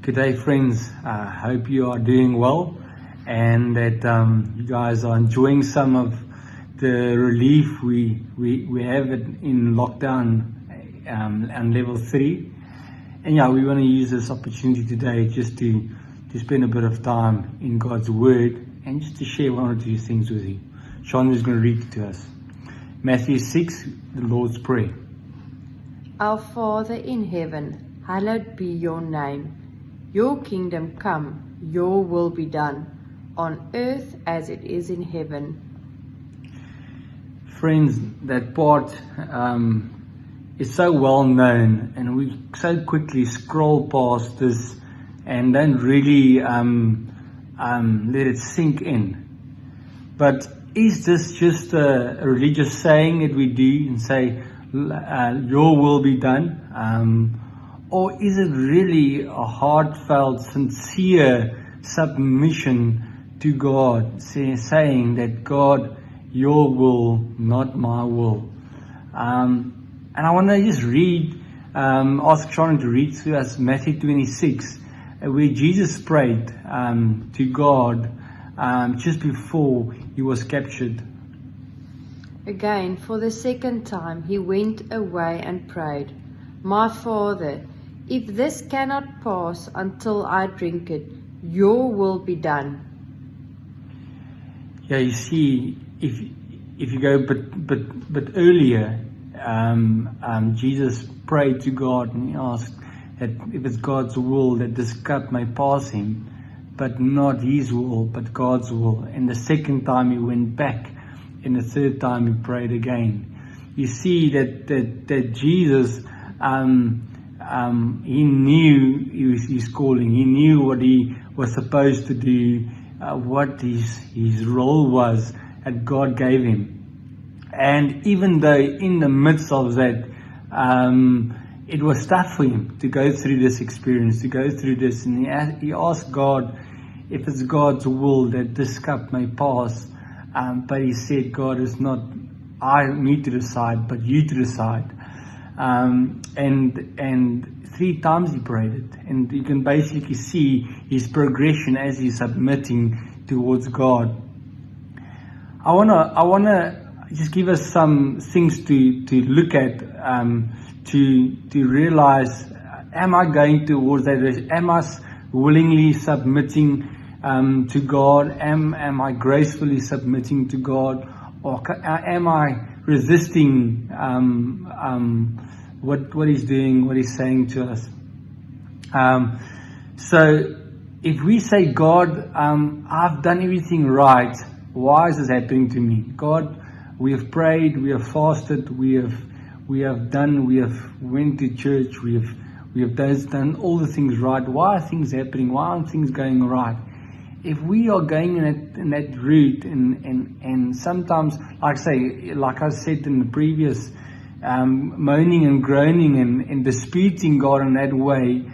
Good day, friends. Hope you are doing well and that you guys are enjoying some of the relief we have in lockdown and level 3. And yeah, we want to use this opportunity today just to spend a bit of time in God's Word and just to share one or two things with you. Chandre is going to read it to us. Matthew 6, the Lord's Prayer. Our Father in heaven, hallowed be your name. Your kingdom come, your will be done, on earth as it is in heaven. Friends, that part is so well known, and we so quickly scroll past this and don't really let it sink in. But is this just a religious saying that we do and say, your will be done? Or is it really a heartfelt, sincere submission to God, saying that God, your will, not my will? And I want to just ask Chandre to read to us Matthew 26, where Jesus prayed to God just before he was captured. Again, for the second time, he went away and prayed, My Father, if this cannot pass until I drink it, your will be done. Yeah, you see, if you go but earlier, Jesus prayed to God and he asked that if it's God's will that this cup may pass him, but not his will, but God's will. And the second time he went back, and the third time he prayed again. You see that Jesus, he knew his calling. He knew what he was supposed to do, what his role was that God gave him. And even though in the midst of that, it was tough for him to go through this experience, to go through this. And he asked God if it's God's will that this cup may pass. But he said, God, is not me to decide, but you to decide. And 3 times he prayed it. And you can basically see his progression as he's submitting towards God. I wanna just give us some things to look at, to realize, am I going towards that? Am I willingly submitting to God? Am I gracefully submitting to God? Or am I resisting what he's doing, what he's saying to us? So if we say, God, I've done everything right, why is this happening to me? God, we have prayed, we have fasted, we have went to church, we have done all the things right. Why are things happening? Why aren't things going right? If we are going in that route, and sometimes, like I said in the previous, moaning and groaning and disputing God in that way,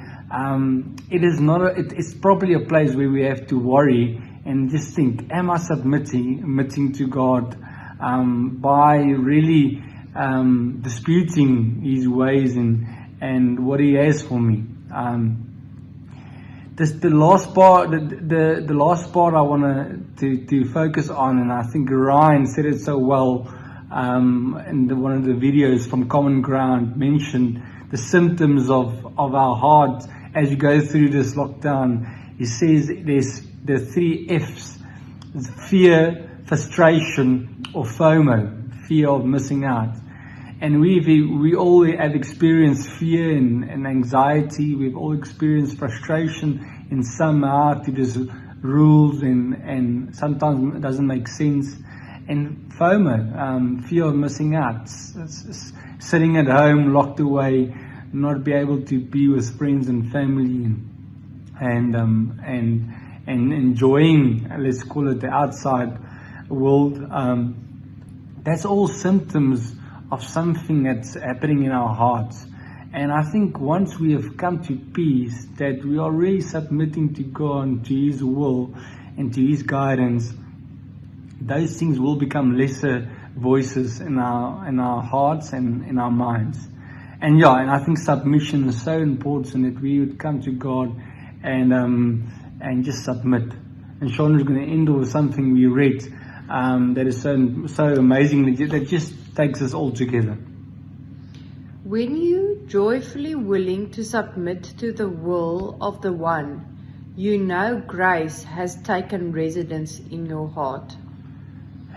it's probably a place where we have to worry and just think, am I submitting to God by really disputing his ways and what he has for me? The last part I want to focus on, and I think Ryan said it so well in one of the videos from Common Ground, mentioned the symptoms of our heart as you go through this lockdown. He says there's the 3 F's: fear, frustration, or FOMO, fear of missing out. And we all have experienced fear and anxiety. We've all experienced frustration in somehow to these rules, and sometimes it doesn't make sense. And FOMO, fear of missing out, it's sitting at home, locked away, not be able to be with friends and family, and enjoying, let's call it, the outside world. That's all symptoms of something that's happening in our hearts. And I think once we have come to peace, that we are really submitting to God, to his will and to his guidance, those things will become lesser voices in our hearts and in our minds. And I think submission is so important, that we would come to God and just submit. And Chandre is going to end with something we read that is so amazing that just takes us all together. When you joyfully willing to submit to the will of the one, you know grace has taken residence in your heart.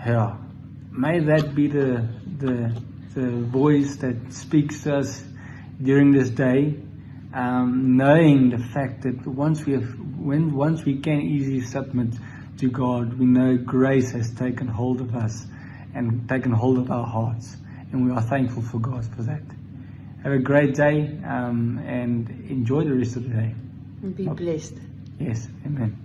Yeah, may that be the voice that speaks to us during this day, knowing the fact that once we can easily submit to God, we know grace has taken hold of us and taken hold of our hearts, and we are thankful for God for that. Have a great day and enjoy the rest of the day. And be blessed. Yes, amen.